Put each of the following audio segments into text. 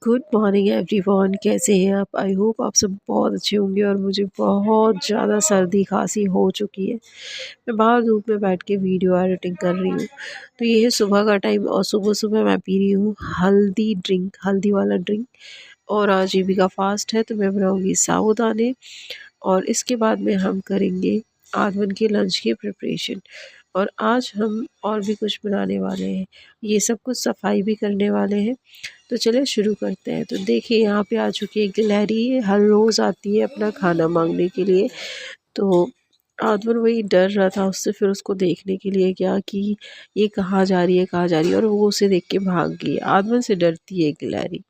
Good morning everyone, कैसे हैं आप? आई होप आप सब बहुत अच्छे होंगे। और मुझे बहुत ज़्यादा सर्दी खांसी हो चुकी है। मैं बाहर धूप में बैठ के वीडियो एडिटिंग कर रही हूँ। तो ये है सुबह का टाइम और सुबह सुबह मैं पी रही हूँ हल्दी ड्रिंक, हल्दी वाला ड्रिंक। और आज ईवी का फास्ट है तो मैं बनाऊँगी साबूदाने। और इसके बाद में हम करेंगे आधमन के लंच की प्रिपरेशन। और आज हम और भी कुछ बनाने वाले हैं, ये सब कुछ सफाई भी करने वाले हैं। तो चलिए शुरू करते हैं। तो देखिए यहाँ पे आ चुकी है गिलहरी, हर रोज़ आती है अपना खाना मांगने के लिए। तो आदमन वही डर रहा था उससे, फिर उसको देखने के लिए क्या कि ये कहाँ जा रही है कहाँ जा रही है, और वो उसे देख के भाग गई। आदमन से डरती है गिलहरी।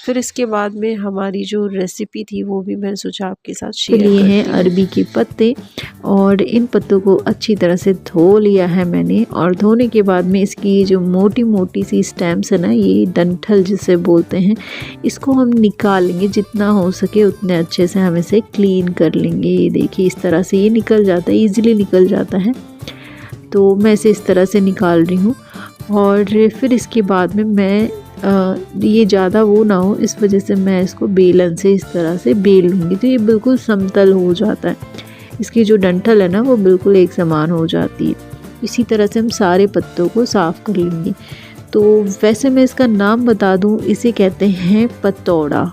फिर इसके बाद में हमारी जो रेसिपी थी वो भी मैंने सोचा आपके साथ शेयर लिए हैं करती हूँ। अरबी के पत्ते, और इन पत्तों को अच्छी तरह से धो लिया है मैंने। और धोने के बाद में इसकी जो मोटी मोटी सी स्टेम्स है ना, ये डंठल जिसे बोलते हैं, इसको हम निकालेंगे। जितना हो सके उतने अच्छे से हम इसे क्लीन कर लेंगे। ये देखिए इस तरह से ये निकल जाता है, ईजिली निकल जाता है। तो मैं इसे इस तरह से निकाल रही हूँ। और फिर इसके बाद में मैं ये ज़्यादा वो ना हो, इस वजह से मैं इसको बेलन से इस तरह से बेल लूँगी, तो ये बिल्कुल समतल हो जाता है। इसकी जो डंठल है ना वो बिल्कुल एक समान हो जाती है। इसी तरह से हम सारे पत्तों को साफ़ कर लेंगे। तो वैसे मैं इसका नाम बता दूँ, इसे कहते हैं पतौड़ा,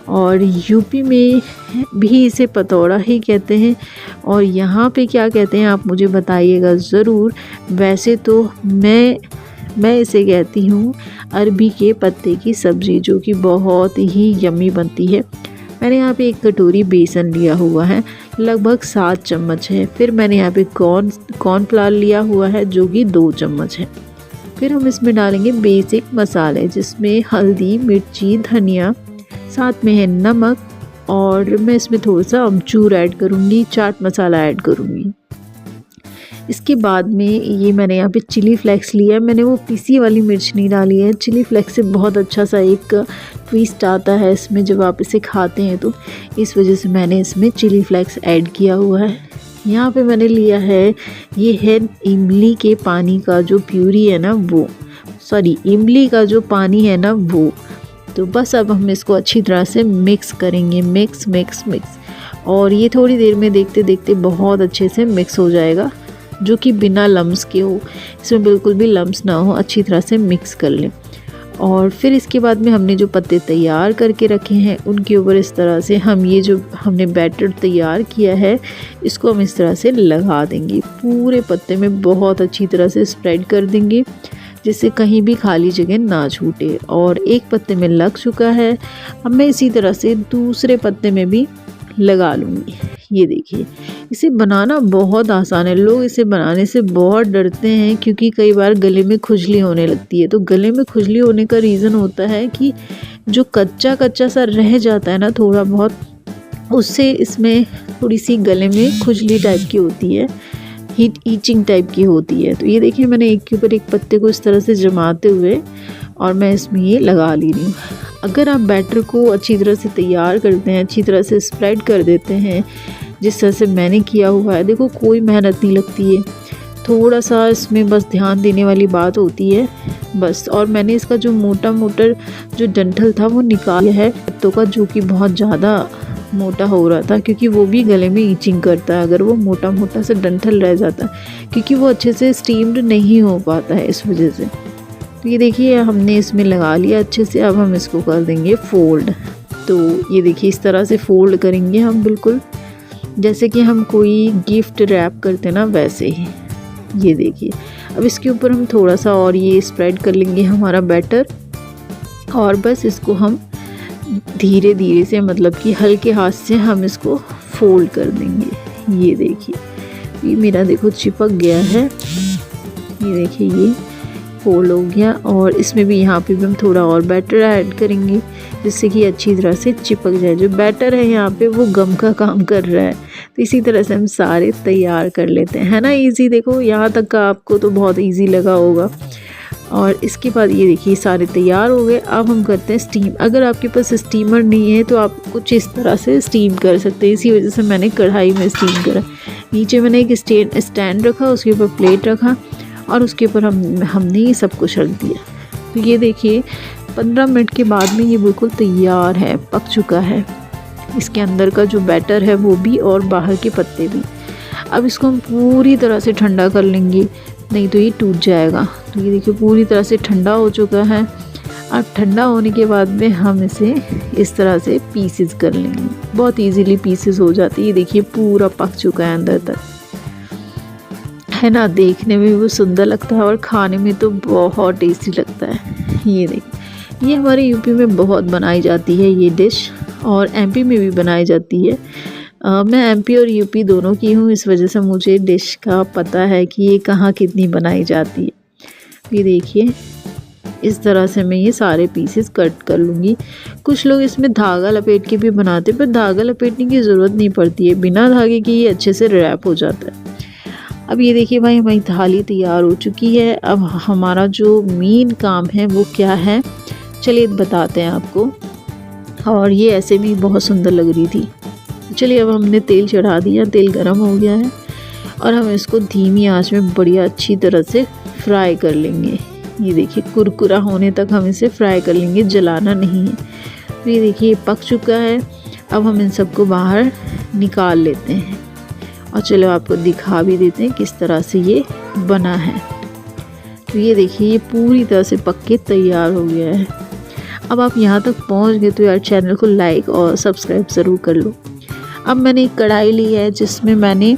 और यूपी में भी इसे पतौड़ा ही कहते हैं। और यहाँ पे क्या कहते हैं आप मुझे बताइएगा ज़रूर। वैसे तो मैं इसे कहती हूँ अरबी के पत्ते की सब्ज़ी, जो कि बहुत ही यम्मी बनती है। मैंने यहाँ पे 1 कटोरी बेसन लिया हुआ है, लगभग 7 चम्मच है। फिर मैंने यहाँ पे कॉर्नफ्लावर लिया हुआ है, जो कि 2 चम्मच है। फिर हम इसमें डालेंगे बेसिक मसाले, जिसमें हल्दी, मिर्ची, धनिया, साथ में है नमक, और मैं इसमें थोड़ा सा अमचूर ऐड करूँगी, चाट मसाला ऐड करूँगी। इसके बाद में ये मैंने यहाँ पे चिली फ्लेक्स लिया है। मैंने वो पीसी वाली मिर्च नहीं डाली है। चिली फ्लेक्स से बहुत अच्छा सा एक ट्विस्ट आता है इसमें जब आप इसे खाते हैं, तो इस वजह से मैंने इसमें चिली फ्लेक्स ऐड किया हुआ है। यहाँ पे मैंने लिया है, ये है इमली के पानी का जो प्यूरी है ना वो, सॉरी इमली का जो पानी है ना वो। तो बस अब हम इसको अच्छी तरह से मिक्स करेंगे, मिक्स मिक्स मिक्स। और ये थोड़ी देर में देखते देखते बहुत अच्छे से मिक्स हो जाएगा, जो कि बिना लम्स के हो, इसमें बिल्कुल भी लम्स ना हो। अच्छी तरह से मिक्स कर लें। और फिर इसके बाद में हमने जो पत्ते तैयार करके रखे हैं उनके ऊपर इस तरह से हम ये जो हमने बैटर तैयार किया है इसको हम इस तरह से लगा देंगे। पूरे पत्ते में बहुत अच्छी तरह से स्प्रेड कर देंगे, जिससे कहीं भी खाली जगह ना छूटे। और एक पत्ते में लग चुका है, अब मैं इसी तरह से दूसरे पत्ते में भी लगा लूँगी। ये देखिए, इसे बनाना बहुत आसान है। लोग इसे बनाने से बहुत डरते हैं, क्योंकि कई बार गले में खुजली होने लगती है। तो गले में खुजली होने का रीज़न होता है कि जो कच्चा कच्चा सा रह जाता है ना थोड़ा बहुत, उससे इसमें थोड़ी सी गले में खुजली टाइप की होती है, हीट ईचिंग टाइप की होती है। तो ये देखिए मैंने एक के ऊपर एक पत्ते को इस तरह से जमाते हुए और मैं इसमें ये लगा ली रही हूँ। अगर आप बैटर को अच्छी तरह से तैयार करते हैं, अच्छी तरह से स्प्रेड कर देते हैं जिस तरह से मैंने किया हुआ है, देखो कोई मेहनत नहीं लगती है। थोड़ा सा इसमें बस ध्यान देने वाली बात होती है बस। और मैंने इसका जो मोटा मोटा जो डंठल था वो निकाला है पत्तों का, जो कि बहुत ज़्यादा मोटा हो रहा था, क्योंकि वो भी गले में ईचिंग करता है अगर वो मोटा मोटा सा डंठल रह जाता है, क्योंकि वो अच्छे से स्टीम्ड नहीं हो पाता है इस वजह से। तो ये देखिए हमने इसमें लगा लिया अच्छे से। अब हम इसको कर देंगे फोल्ड। तो ये देखिए इस तरह से फोल्ड करेंगे हम, बिल्कुल जैसे कि हम कोई गिफ्ट रैप करते हैं ना वैसे ही। ये देखिए अब इसके ऊपर हम थोड़ा सा और ये स्प्रेड कर लेंगे हमारा बैटर, और बस इसको हम धीरे धीरे से, मतलब कि हल्के हाथ से हम इसको फोल्ड कर देंगे। ये देखिए ये मेरा देखो चिपक गया है। ये देखिए ये फोल्ड हो गया, और इसमें भी यहाँ पे भी हम थोड़ा और बैटर ऐड करेंगे, जिससे कि अच्छी तरह से चिपक जाए। जो बैटर है यहाँ पे वो गम का काम कर रहा है। तो इसी तरह से हम सारे तैयार कर लेते हैं, है ना इजी। देखो यहाँ तक का आपको तो बहुत इजी लगा होगा। और इसके बाद ये देखिए सारे तैयार हो गए। अब हम करते हैं स्टीम। अगर आपके पास स्टीमर नहीं है तो आप कुछ इस तरह से स्टीम कर सकते हैं। इसी वजह से मैंने कढ़ाई में स्टीम करा। नीचे मैंने एक स्टैंड रखा, उसके ऊपर प्लेट रखा, और उसके ऊपर हमने ये सब कुछ रख दिया। तो ये देखिए 15 मिनट के बाद में ये बिल्कुल तैयार है, पक चुका है। इसके अंदर का जो बैटर है वो भी और बाहर के पत्ते भी। अब इसको हम पूरी तरह से ठंडा कर लेंगे, नहीं तो ये टूट जाएगा। तो ये देखिए पूरी तरह से ठंडा हो चुका है। अब ठंडा होने के बाद में हम इसे इस तरह से पीसेस कर लेंगे, बहुत इजीली पीसेस हो जाती है। ये देखिए पूरा पक चुका है अंदर तक, है ना। देखने में भी सुंदर लगता है और खाने में तो बहुत टेस्टी लगता है। ये देखिए, ये हमारे यूपी में बहुत बनाई जाती है ये डिश, और एमपी में भी बनाई जाती है। मैं एमपी और यूपी दोनों की हूँ, इस वजह से मुझे डिश का पता है कि ये कहाँ कितनी बनाई जाती है। ये देखिए इस तरह से मैं ये सारे पीसेस कट कर लूँगी। कुछ लोग इसमें धागा लपेट के भी बनाते हैं, पर धागा लपेटने की ज़रूरत नहीं पड़ती है, बिना धागे के ये अच्छे से रैप हो जाता है। अब ये देखिए भाई, हमारी थाली तैयार हो चुकी है। अब हमारा जो मेन काम है वो क्या है, चलिए बताते हैं आपको। और ये ऐसे भी बहुत सुंदर लग रही थी। चलिए अब हमने तेल चढ़ा दिया, तेल गरम हो गया है और हम इसको धीमी आंच में बढ़िया अच्छी तरह से फ्राई कर लेंगे। ये देखिए कुरकुरा होने तक हम इसे फ्राई कर लेंगे, जलाना नहीं है। तो ये देखिए पक चुका है। अब हम इन सबको बाहर निकाल लेते हैं और चलो आपको दिखा भी देते हैं किस तरह से ये बना है। तो ये देखिए ये पूरी तरह से पक के तैयार हो गया है। अब आप यहाँ तक पहुँच गए तो यार चैनल को लाइक और सब्सक्राइब ज़रूर कर लो। अब मैंने एक कढ़ाई ली है जिसमें मैंने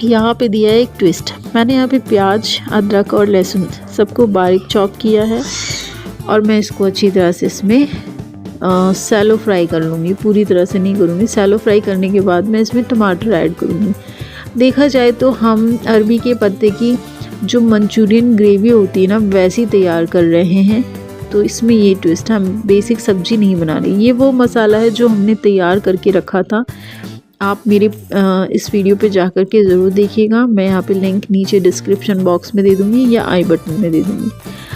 यहाँ पे दिया है एक ट्विस्ट। मैंने यहाँ पे प्याज, अदरक और लहसुन सबको बारीक चॉप किया है और मैं इसको अच्छी तरह से इसमें सैलो फ्राई कर लूँगी। पूरी तरह से नहीं करूँगी, सैलो फ्राई करने के बाद मैं इसमें टमाटर ऐड करूँगी। देखा जाए तो हम अरबी के पत्ते की जो मंचूरियन ग्रेवी होती है ना, वैसी तैयार कर रहे हैं। तो इसमें ये ट्विस्ट, हम बेसिक सब्जी नहीं बना रहे। ये वो मसाला है जो हमने तैयार करके रखा था। आप मेरे इस वीडियो पे जा कर के ज़रूर देखिएगा। मैं यहाँ पे लिंक नीचे डिस्क्रिप्शन बॉक्स में दे दूँगी या आई बटन में दे दूँगी।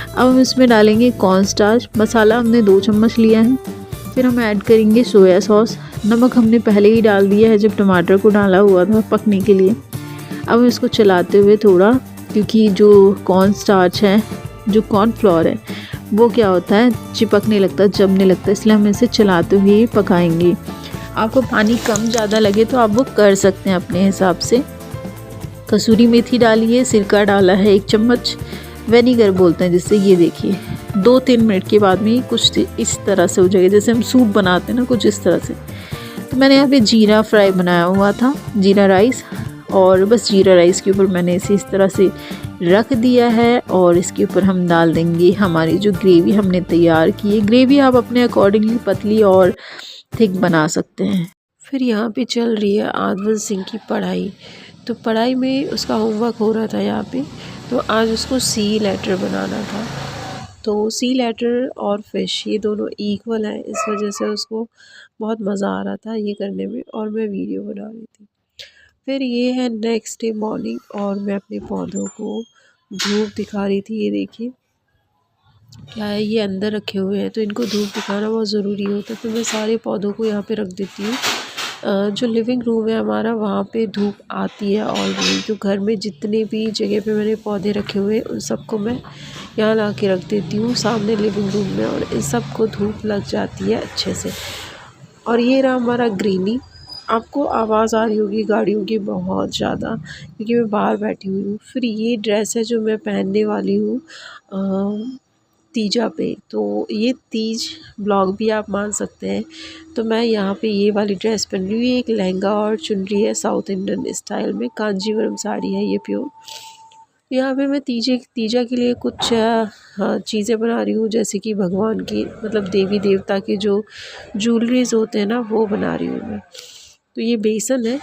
अब हम इसमें डालेंगे कॉर्न स्टार्च, मसाला हमने 2 चम्मच लिया है। फिर हम ऐड करेंगे सोया सॉस। नमक हमने पहले ही डाल दिया है जब टमाटर को डाला हुआ था पकने के लिए। अब हम इसको चलाते हुए थोड़ा, क्योंकि जो कॉर्न स्टार्च है, जो कॉर्नफ्लोर है, वो क्या होता है चिपकने लगता है, जमने लगता है, इसलिए हम इसे चलाते हुए पकाएंगे। आपको पानी कम ज़्यादा लगे तो आप वो कर सकते हैं अपने हिसाब से। कसूरी मेथी डाली है, सिरका डाला है 1 चम्मच, विनेगर बोलते हैं जिससे। ये देखिए 2-3 मिनट के बाद में कुछ इस तरह से हो जाएगा, जैसे हम सूप बनाते हैं ना, कुछ इस तरह से। तो मैंने यहाँ पे जीरा फ्राई बनाया हुआ था, जीरा राइस, और बस जीरा राइस के ऊपर मैंने इसे इस तरह से रख दिया है और इसके ऊपर हम डाल देंगे हमारी जो ग्रेवी हमने तैयार की है। ग्रेवी आप अपने अकॉर्डिंगली पतली और थिक बना सकते हैं। फिर यहाँ पे चल रही है आदवल सिंह की पढ़ाई। तो पढ़ाई में उसका होमवर्क हो रहा था यहाँ पे। तो आज उसको सी लेटर बनाना था। तो सी लेटर और फिश ये दोनों इक्वल हैं, इस वजह से उसको बहुत मज़ा आ रहा था ये करने में और मैं वीडियो बना रही थी। फिर ये है नेक्स्ट डे मॉर्निंग और मैं अपने पौधों को धूप दिखा रही थी। ये देखिए क्या है, ये अंदर रखे हुए हैं तो इनको धूप दिखाना बहुत ज़रूरी होता है। तो मैं सारे पौधों को यहाँ पे रख देती हूँ। जो लिविंग रूम है हमारा, वहाँ पे धूप आती है ऑलरेडी। तो घर में जितने भी जगह पे मैंने पौधे रखे हुए हैं उन सबको मैं यहाँ ला के रख देती हूँ सामने लिविंग रूम में, और इन सबको धूप लग जाती है अच्छे से। और ये रहा हमारा ग्रीनी। आपको आवाज़ आ रही होगी गाड़ियों की बहुत ज़्यादा, क्योंकि मैं बाहर बैठी हुई हूँ। फिर ये ड्रेस है जो मैं पहनने वाली हूँ तीजा पे। तो ये तीज ब्लॉग भी आप मान सकते हैं। तो मैं यहाँ पे ये वाली ड्रेस पहन रही हूँ। ये एक लहंगा और चुनरी है साउथ इंडियन स्टाइल में, कांजीवरम साड़ी है ये प्योर। यहाँ पे मैं तीजा के लिए कुछ चीज़ें बना रही हूँ, जैसे कि भगवान की, मतलब देवी देवता के जो ज्वेलरीज होते हैं ना, वो बना रही हूँ मैं। तो ये बेसन है,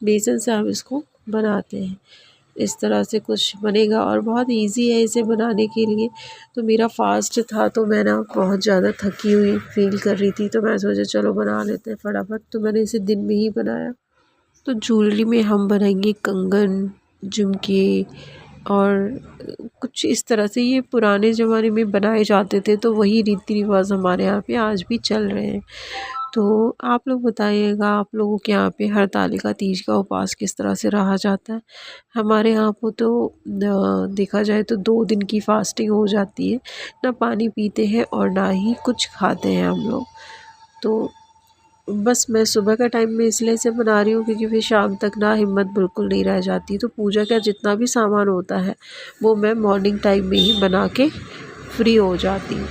बेसन से हम इसको बनाते हैं। इस तरह से कुछ बनेगा और बहुत इजी है इसे बनाने के लिए। तो मेरा फास्ट था तो मैं ना बहुत ज़्यादा थकी हुई फील कर रही थी, तो मैं सोचा चलो बना लेते हैं फटाफट। तो मैंने इसे दिन में ही बनाया। तो ज्वेलरी में हम बनाएंगे कंगन, झुमके और कुछ इस तरह से। ये पुराने ज़माने में बनाए जाते थे, तो वही रीति रिवाज हमारे यहाँ पे आज भी चल रहे हैं। तो आप लोग बताइएगा, आप लोगों के यहाँ पे हरतालिका तीज का उपवास किस तरह से रहा जाता है। हमारे यहाँ पे तो देखा जाए तो 2 दिन की फास्टिंग हो जाती है, ना पानी पीते हैं और ना ही कुछ खाते हैं हम लोग। तो बस मैं सुबह का टाइम में इसलिए से बना रही हूँ क्योंकि फिर शाम तक ना हिम्मत बिल्कुल नहीं रह जाती, तो पूजा का जितना भी सामान होता है वो मैं मॉर्निंग टाइम में ही बना के फ्री हो जाती हूँ।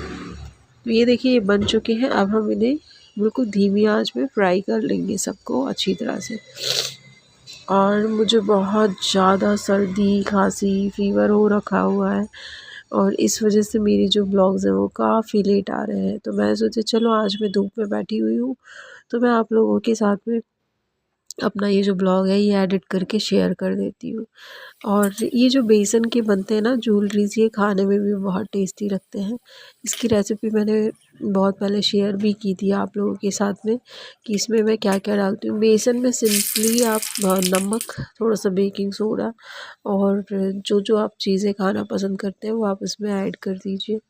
तो ये देखिए ये बन चुके हैं, अब हम इन्हें बिल्कुल धीमी आंच में फ्राई कर लेंगे सबको अच्छी तरह से। और मुझे बहुत ज़्यादा सर्दी खांसी फीवर हो रखा हुआ है और इस वजह से मेरी जो ब्लॉग्स हैं वो काफ़ी लेट आ रहे हैं। तो मैं सोची चलो आज मैं धूप में बैठी हुई हूँ तो मैं आप लोगों के साथ में अपना ये जो ब्लॉग है ये एडिट करके शेयर कर देती हूँ। और ये जो बेसन के बनते हैं ना जूलरीज, ये खाने में भी बहुत टेस्टी लगते हैं। इसकी रेसिपी मैंने बहुत पहले शेयर भी की थी आप लोगों के साथ में कि इसमें मैं क्या क्या डालती हूँ। बेसन में सिंपली आप नमक, थोड़ा सा बेकिंग सोडा और जो जो आप चीज़ें खाना पसंद करते हैं वो आप इसमें ऐड कर दीजिए।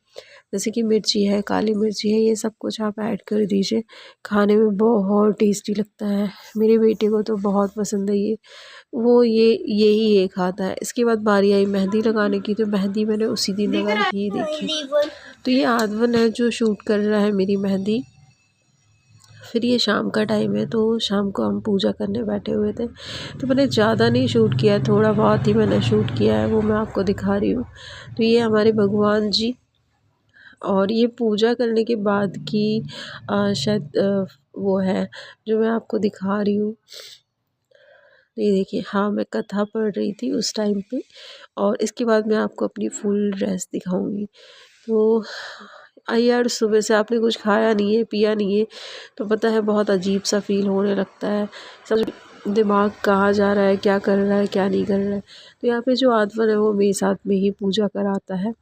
जैसे कि मिर्ची है, काली मिर्ची है, ये सब कुछ आप ऐड कर दीजिए। खाने में बहुत टेस्टी लगता है, मेरे बेटे को तो बहुत पसंद है ये। वो यही ये खाता है। इसके बाद बारी आई मेहंदी लगाने की, तो मेहंदी मैंने उसी दिन लगाई थी, ये देखिए। तो ये आदवन है जो शूट कर रहा है मेरी मेहंदी। फिर ये शाम का टाइम है तो शाम को हम पूजा करने बैठे हुए थे, तो मैंने ज़्यादा नहीं शूट किया, थोड़ा बहुत ही मैंने शूट किया है, वो मैं आपको दिखा रही हूँ। तो ये हमारे भगवान जी, और ये पूजा करने के बाद की शायद वो है जो मैं आपको दिखा रही हूँ। ये देखिए, हाँ मैं कथा पढ़ रही थी उस टाइम पे, और इसके बाद मैं आपको अपनी फुल ड्रेस दिखाऊंगी। तो यार सुबह से आपने कुछ खाया नहीं है पिया नहीं है तो पता है बहुत अजीब सा फील होने लगता है, सब दिमाग कहाँ जा रहा है, क्या कर रहा है क्या नहीं कर रहा है। तो यहाँ पे जो आत्मा है वो मेरे साथ में ही पूजा कराता है,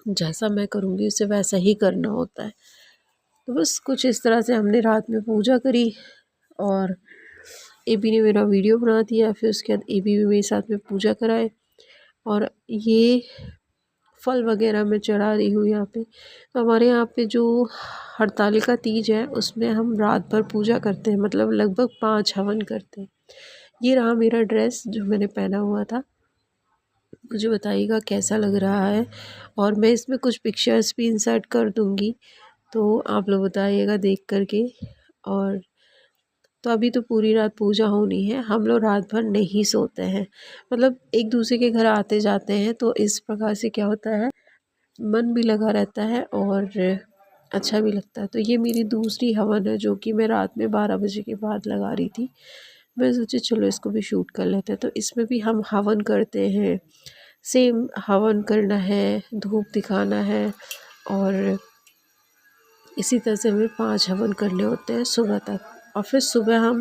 जैसा मैं करूँगी उसे वैसा ही करना होता है। तो बस कुछ इस तरह से हमने रात में पूजा करी और एबी ने मेरा वीडियो बना दिया। फिर उसके बाद एबी भी मेरे साथ में पूजा कराए, और ये फल वगैरह मैं चढ़ा रही हूँ यहाँ पे। तो हमारे यहाँ पे जो हरतालिका तीज है उसमें हम रात भर पूजा करते हैं, मतलब लगभग 5 हवन करते हैं। ये रहा मेरा ड्रेस जो मैंने पहना हुआ था, मुझे बताइएगा कैसा लग रहा है, और मैं इसमें कुछ पिक्चर्स भी इंसर्ट कर दूँगी, तो आप लोग बताइएगा देख कर के। और तो अभी तो पूरी रात पूजा होनी है, हम लोग रात भर नहीं सोते हैं, मतलब एक दूसरे के घर आते जाते हैं, तो इस प्रकार से क्या होता है मन भी लगा रहता है और अच्छा भी लगता है। तो ये मेरी दूसरी हवन है जो कि मैं रात में 12 बजे के बाद लगा रही थी। मैं सोची चलो इसको भी शूट कर लेते हैं, तो इसमें भी हम हवन करते हैं, सेम हवन करना है, धूप दिखाना है, और इसी तरह से हमें 5 हवन करने होते हैं सुबह तक। और फिर सुबह हम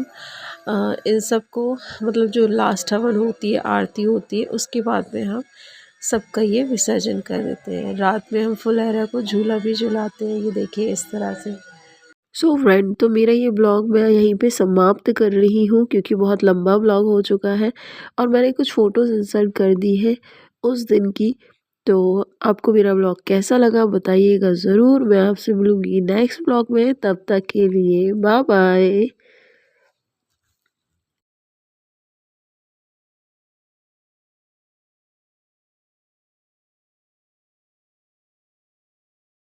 इन सब को, मतलब जो लास्ट हवन होती है, आरती होती है, उसके बाद में हम सबका ये विसर्जन कर देते हैं। रात में हम फुलहरा को झूला भी झुलाते हैं, ये देखिए इस तरह से। सो फ्रेंड, तो मेरा ये ब्लॉग मैं यहीं पे समाप्त कर रही हूँ क्योंकि बहुत लंबा ब्लॉग हो चुका है, और मैंने कुछ फ़ोटोज़ इंसर्ट कर दी है उस दिन की। तो आपको मेरा ब्लॉग कैसा लगा बताइएगा ज़रूर। मैं आपसे मिलूँगी नेक्स्ट ब्लॉग में, तब तक के लिए बाय बाय।